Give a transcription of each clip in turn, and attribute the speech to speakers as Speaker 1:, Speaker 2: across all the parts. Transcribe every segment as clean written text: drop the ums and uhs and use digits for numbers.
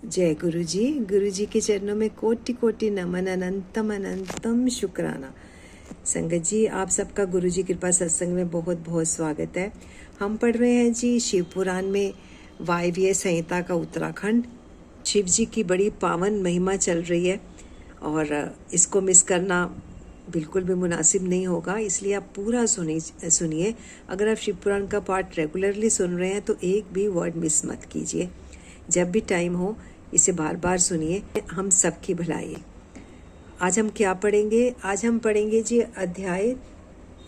Speaker 1: जय गुरु जी के चरणों में कोटि कोटि नमन, अनंतम अनंतम शुक्राना। संगत जी, आप सबका गुरु जी कृपा सत्संग में बहुत बहुत स्वागत है। हम पढ़ रहे हैं जी शिव पुराण में वायव्य संहिता का उत्तराखंड। शिव जी की बड़ी पावन महिमा चल रही है और इसको मिस करना बिल्कुल भी मुनासिब नहीं होगा, इसलिए आप पूरा सुनिए। अगर आप शिव पुराण का पाठ रेगुलरली सुन रहे हैं तो एक भी वर्ड मिस मत कीजिए। जब भी टाइम हो इसे बार बार सुनिए, हम सबकी भलाई। आज हम क्या पढ़ेंगे? आज हम पढ़ेंगे जी अध्याय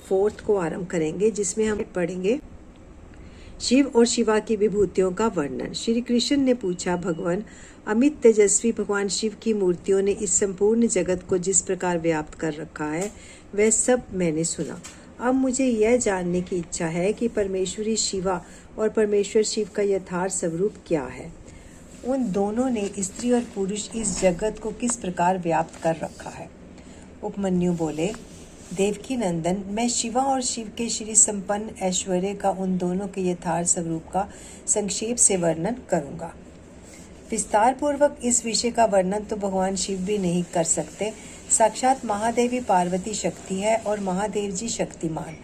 Speaker 1: 4 को आरंभ करेंगे, जिसमें हम पढ़ेंगे शिव और शिवा की विभूतियों का वर्णन। श्री कृष्ण ने पूछा, भगवान अमित तेजस्वी भगवान शिव की मूर्तियों ने इस संपूर्ण जगत को जिस प्रकार व्याप्त कर रखा है वह सब मैंने सुना। अब मुझे यह जानने की इच्छा है कि परमेश्वरी शिवा और परमेश्वर शिव का यथार्थ स्वरूप क्या है। उन दोनों ने स्त्री और पुरुष इस जगत को किस प्रकार व्याप्त कर रखा है। उपमन्यु बोले, देवकी नंदन, मैं शिवा और शिव के श्री संपन्न ऐश्वर्य का उन दोनों के यथार्थ स्वरूप का संक्षेप से वर्णन करूंगा। विस्तार पूर्वक इस विषय का वर्णन तो भगवान शिव भी नहीं कर सकते। साक्षात महादेवी पार्वती शक्ति है और महादेव जी शक्तिमान।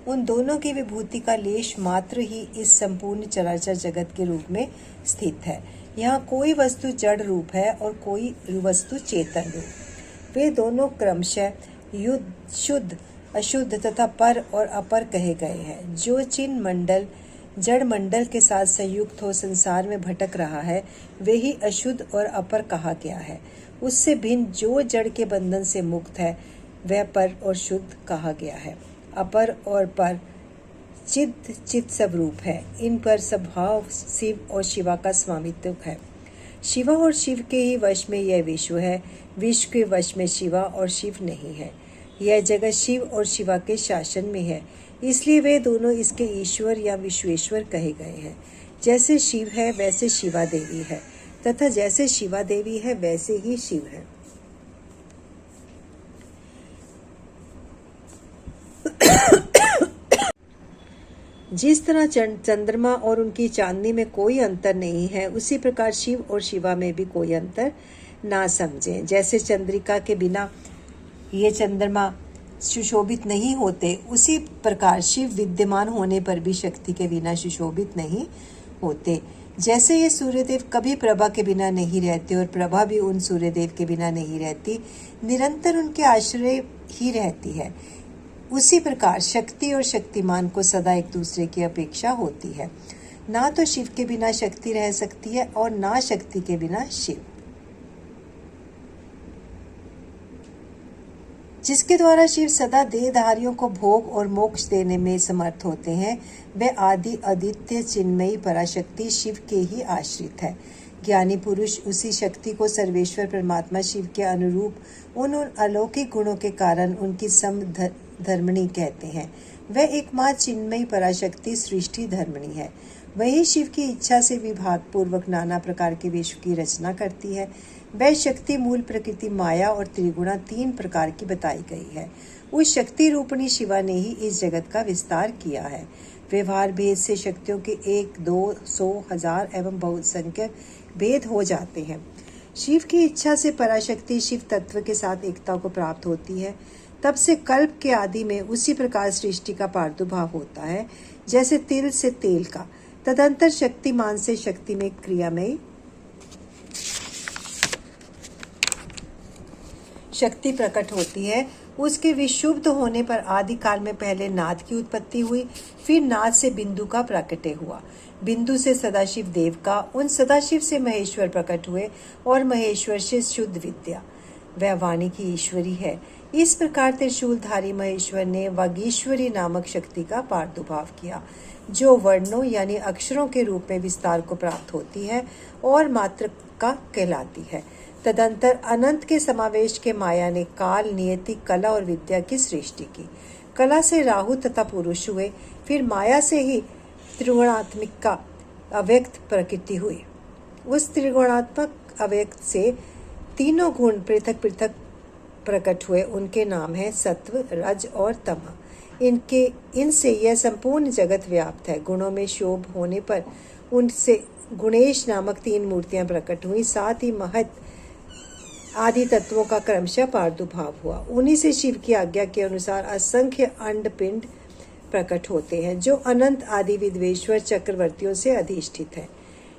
Speaker 1: उन दोनों की विभूति का लेश मात्र ही इस संपूर्ण चराचर जगत के रूप में स्थित है। यहाँ कोई वस्तु जड़ रूप है और कोई वस्तु चेतन रूप। वे दोनों क्रमशः युद्ध, शुद्ध, अशुद्ध तथा पर और अपर कहे गए हैं। जो चिन्ह मंडल जड़ मंडल के साथ संयुक्त हो संसार में भटक रहा है वे ही अशुद्ध और अपर कहा गया है। उससे भिन्न जो जड़ के बंधन से मुक्त है वह पर और शुद्ध कहा गया है। अपर और पर चित स्वरूप है। इन पर स्वभाव शिव और शिवा का स्वामित्व है। शिवा और शिव के ही वश में यह विश्व है। विश्व के वश में शिवा और शिव नहीं है। यह जगत शिव और शिवा के शासन में है, इसलिए वे दोनों इसके ईश्वर या विश्वेश्वर कहे गए हैं। जैसे शिव है वैसे शिवा देवी है तथा जैसे शिवा देवी है वैसे ही शिव है। जिस तरह चंद्रमा और उनकी चांदनी में कोई अंतर नहीं है, उसी प्रकार शिव और शिवा में भी कोई अंतर ना समझें। जैसे चंद्रिका के बिना ये चंद्रमा सुशोभित नहीं होते, उसी प्रकार शिव विद्यमान होने पर भी शक्ति के बिना सुशोभित नहीं होते। जैसे ये सूर्यदेव कभी प्रभा के बिना नहीं रहते और प्रभा भी उन सूर्यदेव के बिना नहीं रहती, निरंतर उनके आश्रय ही रहती है, उसी प्रकार शक्ति और शक्तिमान को सदा एक दूसरे की अपेक्षा होती है। ना तो शिव के बिना शक्ति रह सकती है और ना शक्ति के बिना शिव। जिसके द्वारा शिव सदा देहधारियों को भोग और मोक्ष देने में समर्थ होते हैं, वह आदि अद्वितीय चिन्मयी पराशक्ति शिव के ही आश्रित है। ज्ञानी पुरुष उसी शक्ति को सर्वेश्वर परमात्मा शिव के अनुरूप उन अलौकिक गुणों के कारण उनकी समधर्मिणी कहते हैं। वह एकमात्र चिन्मयी पराशक्ति सृष्टि धर्मिणी है। वही शिव की इच्छा से विभाग पूर्वक नाना प्रकार के विश्व की रचना करती है। वह शक्ति मूल प्रकृति माया और त्रिगुणा 3 प्रकार की बताई गई है। उस शक्ति रूपणी शिवा ने ही इस जगत का विस्तार किया है। व्यवहार भेद से शक्तियों के 1, 2, 100, 1000 एवं बहुसंख्यक भेद हो जाते हैं। शिव की इच्छा से पराशक्ति शिव तत्व के साथ एकता को प्राप्त होती है। तब से कल्प के आदि में उसी प्रकार सृष्टि का प्रादुर्भाव होता है, जैसे तिल से तेल का। तदंतर शक्तिमान से शक्ति में क्रिया में शक्ति प्रकट होती है। उसके विशुद्ध होने पर आदि काल में पहले नाद की उत्पत्ति हुई, फिर नाद से बिंदु का प्रकटे हुआ, बिंदु से सदाशिव देव का, उन सदाशिव से महेश्वर प्रकट हुए और महेश्वर से शुद्ध विद्या, वह वाणी की ईश्वरी है। इस प्रकार त्रिशूलधारी महेश्वर ने वागीश्वरी नामक शक्ति का प्रादुर्भाव किया, जो वर्णों यानी अक्षरों के रूप में विस्तार को प्राप्त होती है और मात्र का कहलाती है। तदंतर अनंत के समावेश के माया ने काल, नियति, कला और विद्या की सृष्टि की। कला से राहु तथा पुरुष हुए, फिर माया से ही त्रिगुणात्मिक का अव्यक्त प्रकृति हुई। उस त्रिगुणात्मक अव्यक्त से तीनों गुण पृथक पृथक प्रकट हुए। उनके नाम है सत्व, रज और तम। इनसे यह संपूर्ण जगत व्याप्त है। गुणों में शोभ होने पर उनसे गुणेश नामक 3 मूर्तियां प्रकट हुई। साथ ही महत आदि तत्वों का क्रमशः प्रादुर्भाव हुआ। उन्हीं से शिव की आज्ञा के अनुसार असंख्य अंड पिंड प्रकट होते हैं जो अनंत आदि विद्वेश्वर चक्रवर्तियों से अधिष्ठित है।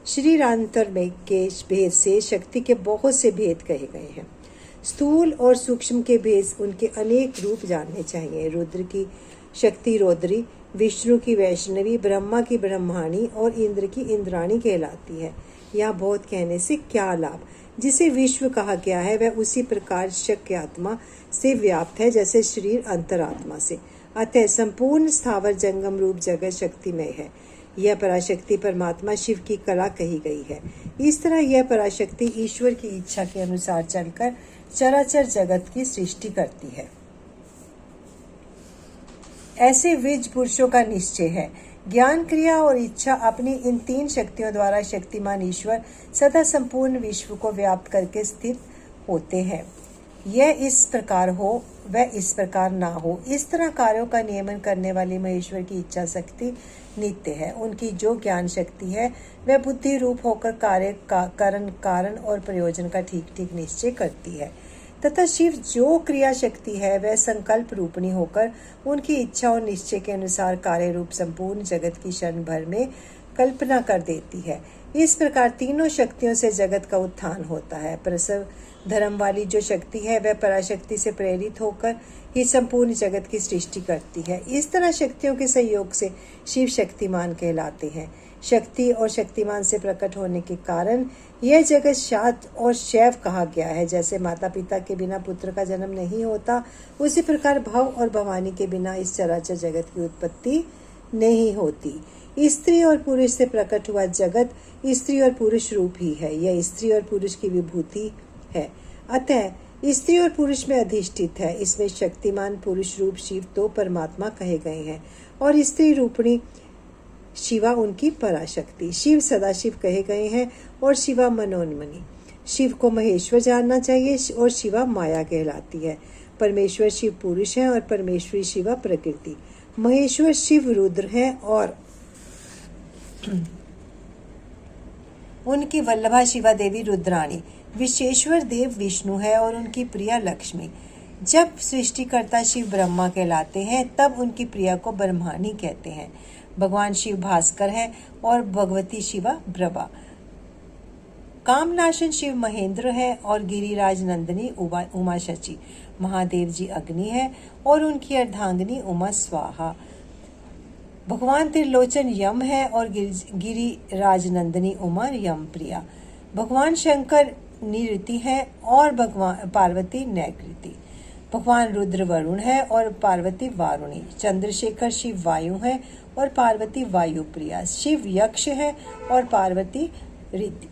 Speaker 1: श्री रामांतर में के भेद से शक्ति के बहुत से भेद कहे गए हैं। स्थूल और सूक्ष्म के भेद उनके अनेक रूप जानने चाहिए। रुद्र की शक्ति रौद्री, विष्णु की वैष्णवी, ब्रह्मा की ब्रह्माणी और इंद्र की इंद्राणी कहलाती है। यह बहुत कहने से क्या लाभ। जिसे विश्व कहा गया है वह उसी प्रकार शक्य आत्मा से व्याप्त है जैसे शरीर अंतरात्मा से। अतः संपूर्ण स्थावर जंगम रूप जगत शक्तिमय है। यह पराशक्ति परमात्मा शिव की कला कही गई है। इस तरह यह पराशक्ति ईश्वर की इच्छा के अनुसार चलकर चराचर जगत की सृष्टि करती है। ऐसे विज पुरुषों का निश्चय है। ज्ञान, क्रिया और इच्छा अपनी इन 3 शक्तियों द्वारा शक्तिमान ईश्वर सदा संपूर्ण विश्व को व्याप्त करके स्थित होते हैं। यह इस प्रकार हो वह इस प्रकार ना हो, इस तरह कार्यों का नियमन करने वाली महेश्वर की इच्छा शक्ति नित्य है। उनकी जो ज्ञान शक्ति है वह बुद्धि रूप होकर कार्य का कारण और प्रयोजन का ठीक ठीक निश्चय करती है, तथा शिव जो क्रिया शक्ति है वह संकल्प रूपणी होकर उनकी इच्छा और निश्चय के अनुसार कार्य रूप संपूर्ण जगत की क्षण भर में कल्पना कर देती है। इस प्रकार तीनों शक्तियों से जगत का उत्थान होता है। प्रसव धर्म वाली जो शक्ति है वह पराशक्ति से प्रेरित होकर ही संपूर्ण जगत की सृष्टि करती है। इस तरह शक्तियों के सहयोग से शिव शक्तिमान कहलाते हैं। शक्ति और शक्तिमान से प्रकट होने के कारण यह जगत शाक्त और शैव कहा गया है। जैसे माता पिता के बिना पुत्र का जन्म नहीं होता, उसी प्रकार भव और भवानी के बिना इस चराचर जगत की उत्पत्ति नहीं होती। स्त्री और पुरुष से प्रकट हुआ जगत स्त्री और पुरुष रूप ही है। यह स्त्री और पुरुष की विभूति है, अतः स्त्री और पुरुष में अधिष्ठित है। इसमें शक्तिमान पुरुष रूप शिव तो परमात्मा कहे गए हैं और स्त्री रूपणी शिवा उनकी पराशक्ति। शिव सदाशिव कहे गए हैं और शिवा मनोन्मनी। शिव को महेश्वर जानना चाहिए और शिवा माया कहलाती है। परमेश्वर शिव पुरुष है और परमेश्वरी शिवा प्रकृति। महेश्वर शिव रुद्र है और उनकी वल्लभा शिवा देवी रुद्राणी। विशेश्वर देव विष्णु है और उनकी प्रिया लक्ष्मी। जब सृष्टिकर्ता शिव ब्रह्मा कहलाते हैं तब उनकी प्रिया को ब्रह्माणी कहते हैं। भगवान शिव भास्कर है और भगवती शिवा प्रभा। कामनाशन शिव महेंद्र है और गिरिराज नंदिनी उमा शची। महादेव जी अग्नि है और उनकी अर्धांगिनी उमा स्वाहा। भगवान त्रिलोचन यम है और गिरिराज नंदिनी उमा यम प्रिया। भगवान शंकर निरति है और भगवान पार्वती नैकृति। भगवान रुद्र वरुण है और पार्वती वारुणी। चंद्रशेखर शिव वायु है और पार्वती वायु प्रिया। शिव यक्ष है और पार्वती रिद्धि।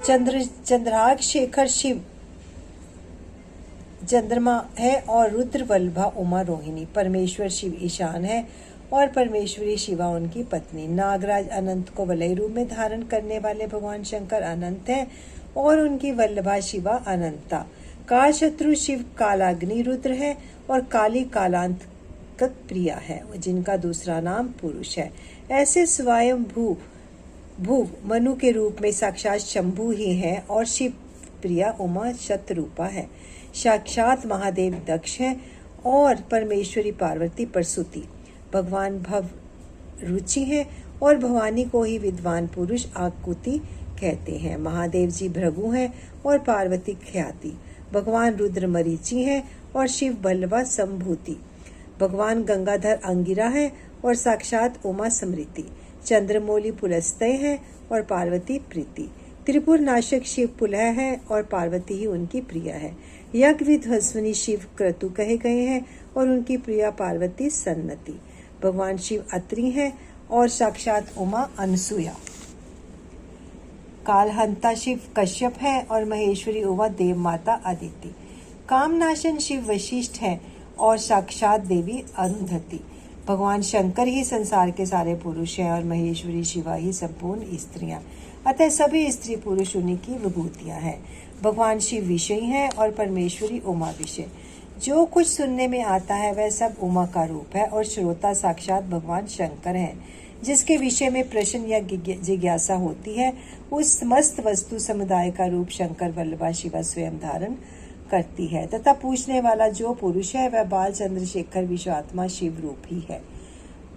Speaker 1: चंद्राग शेखर शिव चंद्रमा है और रुद्र वल्लभा उमा रोहिणी। परमेश्वर शिव ईशान है और परमेश्वरी शिवा उनकी पत्नी। नागराज अनंत को वलय रूप में धारण करने वाले भगवान शंकर अनंत हैं और उनकी वल्लभा शिवा अनंता। कालशत्रु शिव कालाग्नि रुद्र है और काली कालांत प्रिया है जिनका दूसरा नाम पुरुष है। ऐसे स्वयं भू मनु के रूप में साक्षात शंभु ही है और शिव प्रिया उमा शतरूपा है। साक्षात महादेव दक्ष है और परमेश्वरी पार्वती प्रसूति। भगवान भव रुचि है और भवानी को ही विद्वान पुरुष आकुति कहते हैं। महादेव जी भृगु हैं और पार्वती ख्याति। भगवान रुद्र मरीचि हैं और शिव बल्लभा संभूति। भगवान गंगाधर अंगिरा है और साक्षात उमा स्मृति। चंद्रमौली पुलस्तय है और पार्वती प्रीति। त्रिपुर नाशक शिव पुलह है और पार्वती ही उनकी प्रिया है। यज्ञ विध्वंसनी शिव क्रतु कहे गए हैं और उनकी प्रिया पार्वती सन्नति। भगवान शिव अत्रि हैं और साक्षात उमा अनसुया। कालहंता शिव कश्यप है और महेश्वरी उमा देव माता अदिति। कामनाशन शिव वशिष्ठ है और साक्षात देवी अरुंधति। भगवान शंकर ही संसार के सारे पुरुष हैं और महेश्वरी शिवा ही संपूर्ण स्त्रियां, अतः सभी स्त्री पुरुष उन्हीं की विभूतियां हैं। भगवान शिव विषय हैं और परमेश्वरी उमा विषय। जो कुछ सुनने में आता है वह सब उमा का रूप है और श्रोता साक्षात भगवान शंकर हैं। जिसके विषय में प्रश्न या जिज्ञासा होती है, उस समस्त वस्तु समुदाय का रूप शंकर वल्लभा शिवा स्वयं धारण करती है तथा पूछने वाला जो पुरुष है वह बाल चंद्रशेखर विश्वात्मा शिव रूप ही है।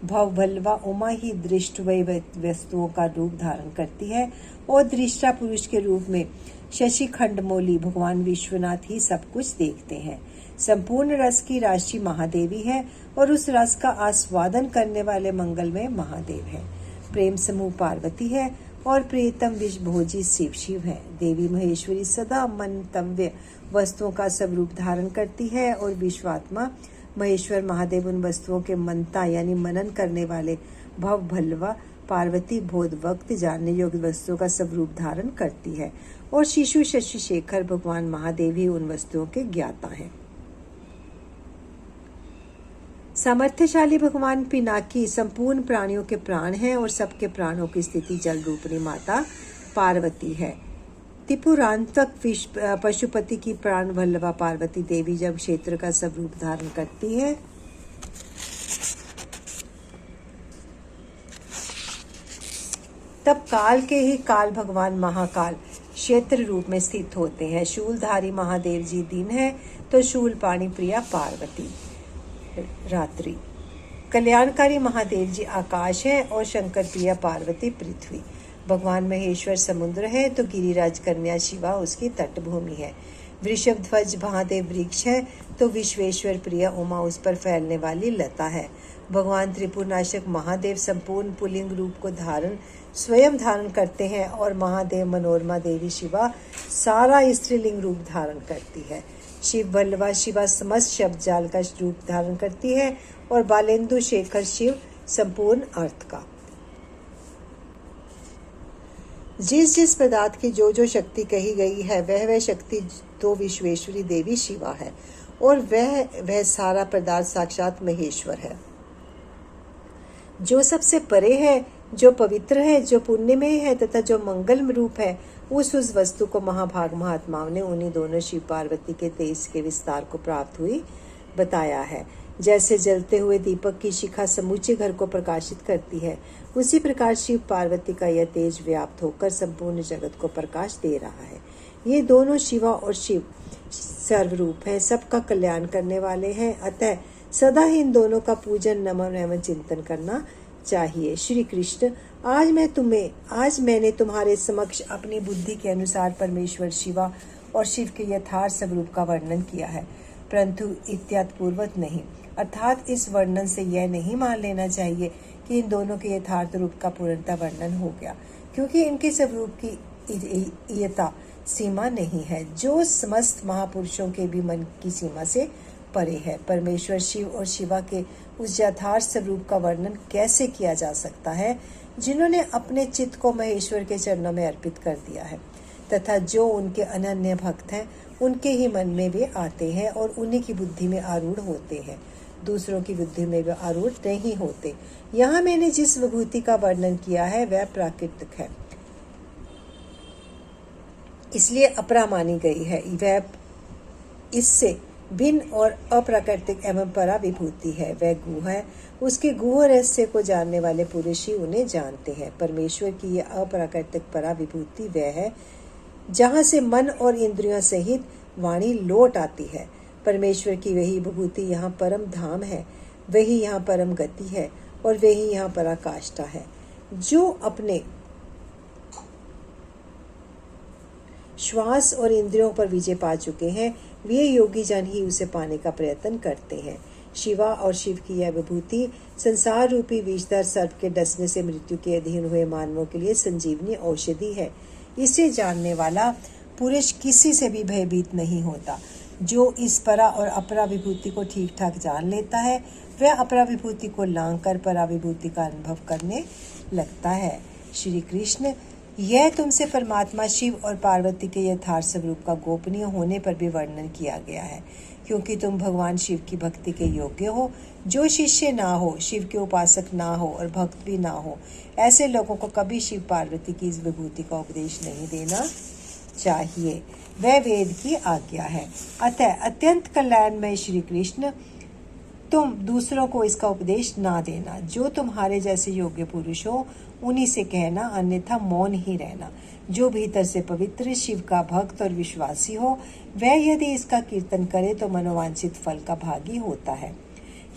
Speaker 1: भव वल्लभा उमा ही दृष्ट वस्तुओं का रूप धारण करती है और दृष्टा पुरुष के रूप में शशि खंडमौली भगवान विश्वनाथ ही सब कुछ देखते हैं। संपूर्ण रस की राशि महादेवी है और उस रस का आस्वादन करने वाले मंगलमय महादेव है। प्रेम समूह पार्वती है और प्रियतम विषभोजी शिव है। देवी महेश्वरी सदा मंतव्य वस्तुओं का सब रूप धारण करती है और विश्वात्मा महेश्वर महादेव उन वस्तुओं के मनता यानी मनन करने वाले भव भल्लवा पार्वती बोध वक्त जानने योग्य वस्तुओं का सब रूप धारण करती है और शिशु शशि शेखर भगवान महादेव ही उन वस्तुओं के ज्ञाता हैं। सामर्थ्यशाली भगवान पिनाकी संपूर्ण प्राणियों के प्राण हैं और सबके प्राणों की स्थिति जल रूपनी माता पार्वती है। त्रिपुरांतक पशुपति की प्राण वल्लभा पार्वती देवी जब क्षेत्र का सब रूप धारण करती है तब काल के ही काल भगवान महाकाल क्षेत्र रूप में स्थित होते हैं। शूलधारी महादेव जी दिन है तो शूल पाणी प्रिया पार्वती रात्रि। कल्याणकारी महादेव जी आकाश है और शंकर प्रिया पार्वती पृथ्वी। भगवान महेश्वर समुद्र है तो गिरिराज कन्या शिवा उसकी तटभूमि है। वृषभ ध्वज महादेव वृक्ष है तो विश्वेश्वर प्रिया उमा उस पर फैलने वाली लता है। भगवान त्रिपुरनाशक महादेव संपूर्ण पुल्लिंग रूप को स्वयं धारण करते हैं और महादेव मनोरमा देवी शिवा सारा स्त्रीलिंग रूप धारण करती है। शिव वल्लभा शिवा समस्त शब्द जाल का रूप धारण करती है और बालेंदु शेखर शिव संपूर्ण अर्थ का। जिस जिस पदार्थ की जो जो शक्ति कही गई है वह शक्ति तो विश्वेश्वरी देवी शिवा है और वह सारा पदार्थ साक्षात महेश्वर है जो सबसे परे है, जो पवित्र है, जो पुण्यमय है तथा जो मंगल रूप है। उस वस्तु को महाभाग महात्माओं ने उन्हीं दोनों शिव पार्वती के तेज के विस्तार को प्राप्त हुई बताया है। जैसे जलते हुए दीपक की शिखा समूचे घर को प्रकाशित करती है, उसी प्रकार शिव पार्वती का यह तेज व्याप्त होकर संपूर्ण जगत को प्रकाश दे रहा है। ये दोनों शिवा और शिव सर्वरूप है, सबका कल्याण करने वाले हैं। अतः सदा ही इन दोनों का पूजन नमन एवं चिंतन करना चाहिए। श्री कृष्ण, आज मैंने तुम्हारे समक्ष अपनी बुद्धि के अनुसार परमेश्वर शिवा और शिव के यथार्थ स्वरूप का वर्णन किया है, परंतु इत्यादपूर्वक नहीं। अर्थात इस वर्णन से यह नहीं मान लेना चाहिए कि इन दोनों के यथार्थ रूप का पूर्णतः वर्णन हो गया, क्योंकि इनके स्वरूप की यथा सीमा नहीं है, जो समस्त महापुरुषों के भी मन की सीमा से परे है। परमेश्वर शिव और शिवा के उस यथार्थ स्वरूप का वर्णन कैसे किया जा सकता है जिन्होंने अपने चित्त को महेश्वर के चरणों में अर्पित कर दिया है तथा जो उनके अनन्य भक्त हैं उनके ही मन में वे आते हैं और उन्हीं की बुद्धि में आरूढ़ होते हैं, दूसरों की बुद्धि में वे आरूढ़ नहीं होते। यहाँ मैंने जिस विभूति का वर्णन किया है वह प्राकृतिक है, इसलिए अपरा मानी गई है। वह इससे भिन्न और अप्राकृतिक एवं परा विभूति है। वह गुह है, उसके गुह रहस्य को जानने वाले पुरुष ही उन्हें जानते हैं। परमेश्वर की यह अप्राकृतिक परा विभूति वह है जहाँ से मन और इंद्रियों सहित वाणी लौट आती है। परमेश्वर की वही विभूति यहाँ परम धाम है, वही यहाँ परम गति है और वही यहाँ पराकाष्ठा है। जो अपने श्वास और इंद्रियों पर विजय पा चुके हैं वे योगी जन ही उसे पाने का प्रयत्न करते हैं। शिवा और शिव की यह विभूति संसार रूपी विषधर सर्प के डसने से मृत्यु के अधीन हुए मानवों के लिए संजीवनी औषधि है। इसे जानने वाला पुरुष किसी से भी भयभीत नहीं होता। जो इस परा और अपरा विभूति को ठीक ठाक जान लेता है वह अपरा विभूति को लांघ कर परा विभूति का अनुभव करने लगता है। श्री कृष्ण, यह तुमसे परमात्मा शिव और पार्वती के यथार्थ स्वरूप का गोपनीय होने पर भी वर्णन किया गया है, क्योंकि तुम भगवान शिव की भक्ति के योग्य हो। जो शिष्य ना हो, शिव के उपासक ना हो और भक्त भी ना हो, ऐसे लोगों को कभी शिव पार्वती की इस विभूति का उपदेश नहीं देना चाहिए। वह वेद की आज्ञा है। अतः अत्यंत कल्याणमय श्री कृष्ण, तुम दूसरों को इसका उपदेश ना देना। जो तुम्हारे जैसे योग्य पुरुष हो उन्हीं से कहना, अन्यथा मौन ही रहना। जो भीतर से पवित्र, शिव का भक्त और विश्वासी हो, वह यदि इसका कीर्तन करे तो मनोवांछित फल का भागी होता है।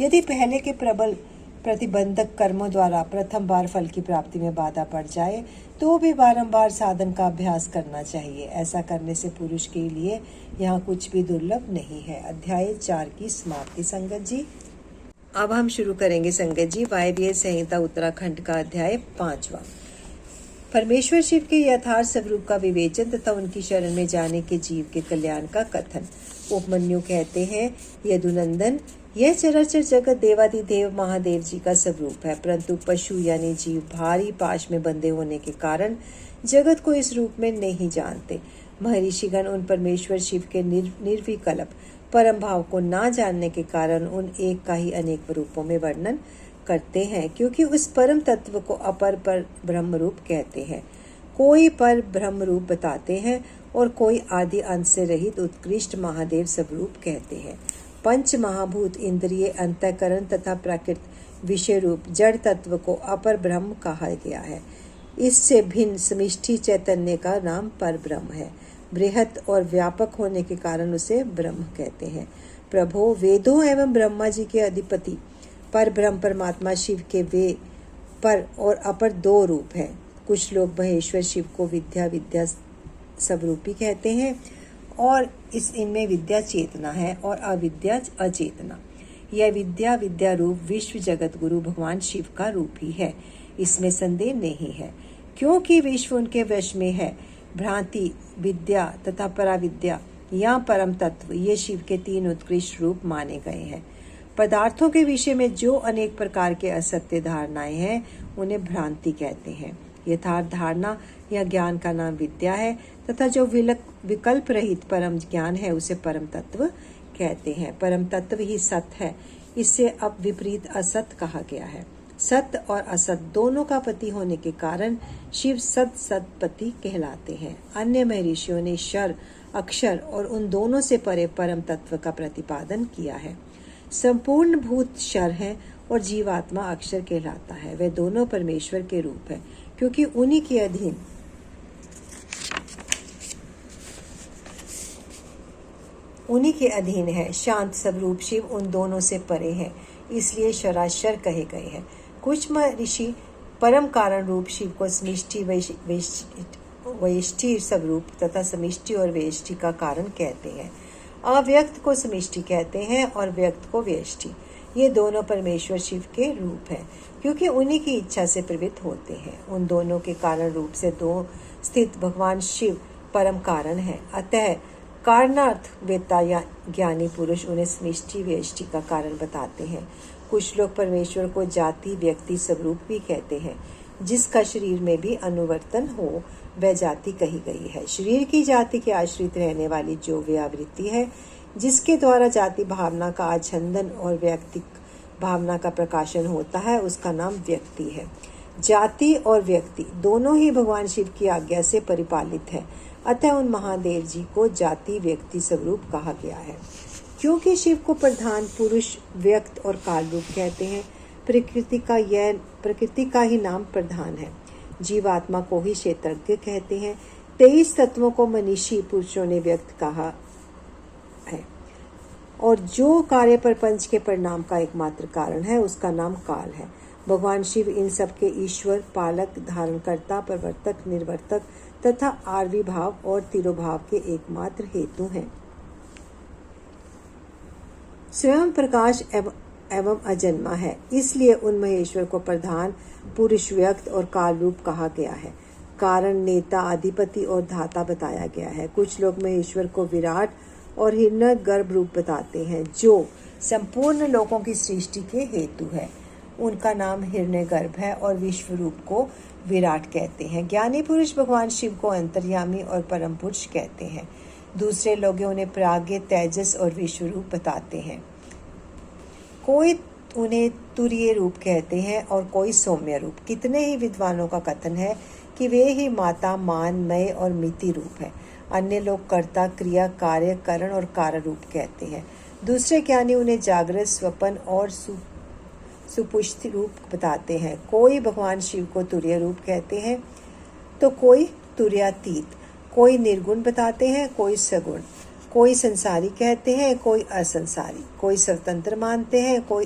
Speaker 1: यदि पहले के प्रबल प्रतिबंधक कर्मों द्वारा प्रथम बार फल की प्राप्ति में बाधा पड़ जाए तो भी बारंबार साधन का अभ्यास करना चाहिए। ऐसा करने से पुरुष के लिए यहाँ कुछ भी दुर्लभ नहीं है। अध्याय 4 की समाप्ति। संगत जी, अब हम शुरू करेंगे संगत जी वायव्य संहिता उत्तराखंड का अध्याय 5वां। परमेश्वर शिव के यथार्थ स्वरूप का विवेचन तथा उनकी शरण में जाने के जीव के कल्याण का कथन। उपमन्यु कहते हैं, यदुनंदन, यह चराचर जगत देवादिदेव महादेव जी का स्वरूप है, परंतु पशु यानी जीव भारी पाश में बंधे होने के कारण जगत को इस रूप में नहीं जानते। महर्षिगण उन परमेश्वर शिव के निर्विकल्प परम भाव को ना जानने के कारण उन एक का ही अनेक रूपों में वर्णन करते हैं, क्योंकि उस परम तत्व को अपर पर ब्रह्म रूप कहते हैं। कोई पर ब्रह्म रूप बताते हैं और कोई आदि अंत से रहित उत्कृष्ट महादेव स्वरूप कहते हैं। पंच महाभूत, इंद्रिय, अंतःकरण तथा प्राकृत विषय रूप जड़ तत्व को अपर ब्रह्म कहा गया है। इससे भिन्न समिष्टि चैतन्य का नाम पर ब्रह्म है। बृहत और व्यापक होने के कारण उसे ब्रह्म कहते हैं। प्रभो, वेदों एवं ब्रह्मा जी के अधिपति पर ब्रह्म परमात्मा शिव के वे पर और अपर दो रूप हैं। कुछ लोग महेश्वर शिव को विद्या स्वरूपी कहते हैं और इनमें विद्या चेतना है और अविद्या अचेतना। यह विद्या रूप विश्व जगत गुरु भगवान शिव का रूप ही है, इसमें संदेह नहीं है, क्योंकि विश्व उनके वश में है। भ्रांति, विद्या तथा पराविद्या या परम तत्व, ये शिव के 3 उत्कृष्ट रूप माने गए हैं। पदार्थों के विषय में जो अनेक प्रकार के असत्य धारणाएं हैं उन्हें भ्रांति कहते हैं। यथार्थ धारणा या ज्ञान का नाम विद्या है तथा जो विकल्प रहित परम ज्ञान है उसे परम तत्व कहते हैं। परम तत्व ही सत्य है, इससे अब विपरीत असत कहा गया है। सत्य और असत दोनों का पति होने के कारण शिव सतपति कहलाते हैं। अन्य महर्षियों ने क्षर, अक्षर और उन दोनों से परे परम तत्व का प्रतिपादन किया है। संपूर्ण भूत क्षर है और जीवात्मा अक्षर कहलाता है। वे दोनों परमेश्वर के रूप है, क्योंकि उन्हीं के अधीन है। शांत स्वरूप शिव उन दोनों से परे है, इसलिए शराशर कहे गए हैं। कुछ महर्षि परम कारण रूप शिव को समिष्टि व्यष्टि स्वरूप तथा समिष्टि और व्यष्टि का कारण कहते हैं। अव्यक्त को समिष्टि कहते हैं और व्यक्त को व्यष्टि। ये दोनों परमेश्वर शिव के रूप हैं, क्योंकि उन्हीं की इच्छा से प्रवृत्त होते हैं। उन दोनों के कारण रूप से दो स्थित भगवान शिव परम कारण है। अतः कारणार्थ वेता या ज्ञानी पुरुष उन्हें समिष्टि व्यष्टि का कारण बताते हैं। कुछ लोग परमेश्वर को जाति, व्यक्ति, स्वरूप भी कहते हैं। जिसका शरीर में भी अनुवर्तन हो वह जाति कही गई है। शरीर की जाति के आश्रित रहने वाली जो व्यावृत्ति है, जिसके द्वारा जाति भावना का आच्छंदन और व्यक्ति भावना का प्रकाशन होता है, उसका नाम व्यक्ति है। जाति और व्यक्ति दोनों ही भगवान शिव की आज्ञा से परिपालित है। अतः उन महादेव जी को जाति, व्यक्ति, स्वरूप कहा गया है। क्योंकि शिव को प्रधान पुरुष, व्यक्त और काल रूप कहते हैं, प्रकृति का ही नाम प्रधान है। जीवात्मा को ही क्षेत्रज्ञ कहते हैं। 23 तत्वों को मनीषी पुरुषों ने व्यक्त कहा है और जो कार्य प्रपंच के परिणाम का एकमात्र कारण है उसका नाम काल है। भगवान शिव इन सब के ईश्वर, पालक, धारणकर्ता, प्रवर्तक, निर्वर्तक तथा आविर्भाव और तिरोभाव के एकमात्र हेतु हैं। स्वयं प्रकाश एवं अजन्मा है, इसलिए उन महेश्वर को प्रधान पुरुष, व्यक्त और काल रूप कहा गया है। कारण, नेता, अधिपति और धाता बताया गया है। कुछ लोग महेश्वर को विराट और हिरण्यगर्भ रूप बताते हैं, जो संपूर्ण लोकों की सृष्टि के हेतु है। उनका नाम हिरण्यगर्भ है और विश्व रूप को विराट कहते हैं। ज्ञानी पुरुष भगवान शिव को अंतर्यामी और परम पुरुष कहते हैं। दूसरे लोग उन्हें प्राज्ञ, तेजस और विश्व रूप बताते हैं। कोई उन्हें तुरीय रूप कहते हैं और कोई सौम्य रूप। कितने ही विद्वानों का कथन है कि वे ही माता, मान, मय और मिति रूप है। अन्य लोग कर्ता, क्रिया, कार्य, करण और कारण रूप कहते हैं। दूसरे ज्ञानी उन्हें जागृत, स्वप्न और सुपुष्ट रूप बताते हैं। कोई भगवान शिव को तुर्य रूप कहते हैं तो कोई तुर्यातीत, कोई निर्गुण बताते हैं, कोई सगुण, कोई संसारी कहते हैं, कोई असंसारी, कोई स्वतंत्र मानते हैं, कोई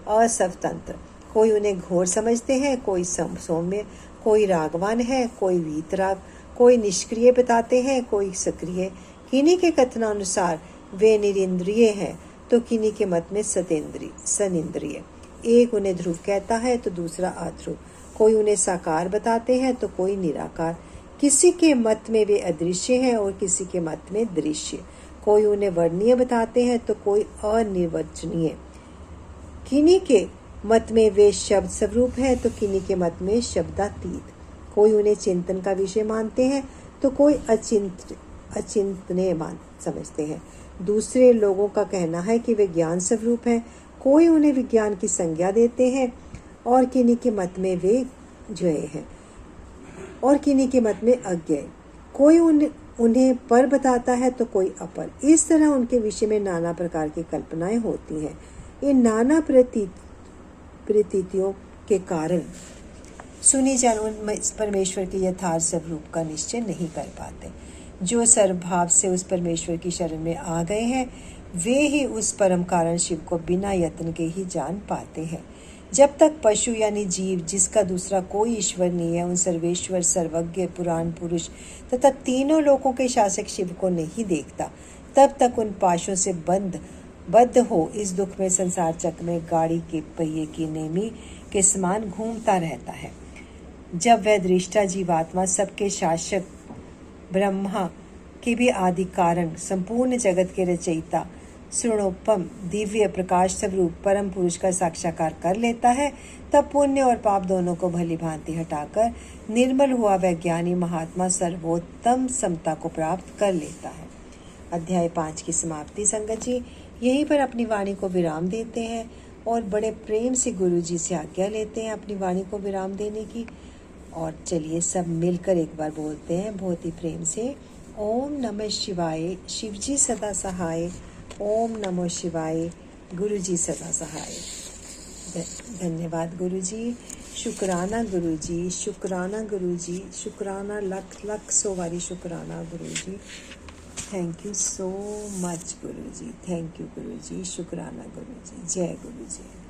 Speaker 1: असवतंत्र, कोई उन्हें घोर समझते हैं, कोई सौम्य, कोई रागवान है, कोई वीतराग, कोई निष्क्रिय बताते हैं, कोई सक्रिय। किन्हीं के कथनानुसार वे निरिंद्रिय हैं तो किन्हीं के मत में सनिंद्रिय। एक उन्हें ध्रुव कहता है तो दूसरा अध्रुव। कोई उन्हें साकार बताते हैं तो कोई निराकार। किसी के मत में वे अदृश्य हैं और किसी के मत में दृश्य। कोई उन्हें वर्णीय बताते हैं तो कोई अनिर्वचनीय। किन्हीं के मत में वे शब्द स्वरूप हैं तो किन्हीं के मत में शब्दातीत। कोई उन्हें चिंतन का विषय मानते हैं तो कोई अचिंतनीय समझते हैं। दूसरे लोगों का कहना है कि वे ज्ञान स्वरूप हैं। कोई उन्हें विज्ञान की संज्ञा देते हैं और किन्हीं के मत में वे ज्ञेय हैं और किन्हीं के मत में अज्ञेय। कोई उन्हें पर बताता है तो कोई अपर। इस तरह उनके विषय में नाना प्रकार की कल्पनाएं होती हैं। इन नाना प्रतीतियों के कारण सुनी जन उन परमेश्वर के यथार्थ स्वरूप का निश्चय नहीं कर पाते। जो सर्वभाव से उस परमेश्वर की शरण में आ गए हैं वे ही उस परम कारण शिव को बिना यत्न के ही जान पाते हैं। जब तक पशु यानी जीव, जिसका दूसरा कोई ईश्वर नहीं है, उन सर्वेश्वर, सर्वज्ञ, पुराण पुरुष तथा तीनों लोकों के शासक शिव को नहीं देखता, तब तक उन पाशों से बद्ध हो इस दुख में संसार चक्र में गाड़ी के पहिए की नेमी के समान घूमता रहता है। जब वह दृष्टा जीवात्मा, सबके शासक, ब्रह्मा के भी आदि कारण, संपूर्ण जगत के रचयिता, स्वर्णोपम, दिव्य प्रकाश स्वरूप परम पुरुष का साक्षात्कार कर लेता है, तब पुण्य और पाप दोनों को भली भांति हटाकर निर्मल हुआ वह ज्ञानी महात्मा सर्वोत्तम समता को प्राप्त कर लेता है। अध्याय 5 की समाप्ति। संगत जी यहीं पर अपनी वाणी को विराम देते हैं और बड़े प्रेम से गुरु जी से आज्ञा लेते हैं अपनी वाणी को विराम देने की। और चलिए सब मिलकर एक बार बोलते हैं बहुत ही प्रेम से, ओम नमः शिवाय, शिव जी सदा सहाय। ओम नमो शिवाय, गुरु जी सदा सहाय। धन्यवाद गुरु जी, शुक्राना गुरु जी, शुक्राना गुरु जी, शुक्राना लख सौ बारी शुक्राना गुरु जी। Thank you so much Guru ji, thank you गुरु जी, शुक्राना गुरु जी। जय गुरु जी।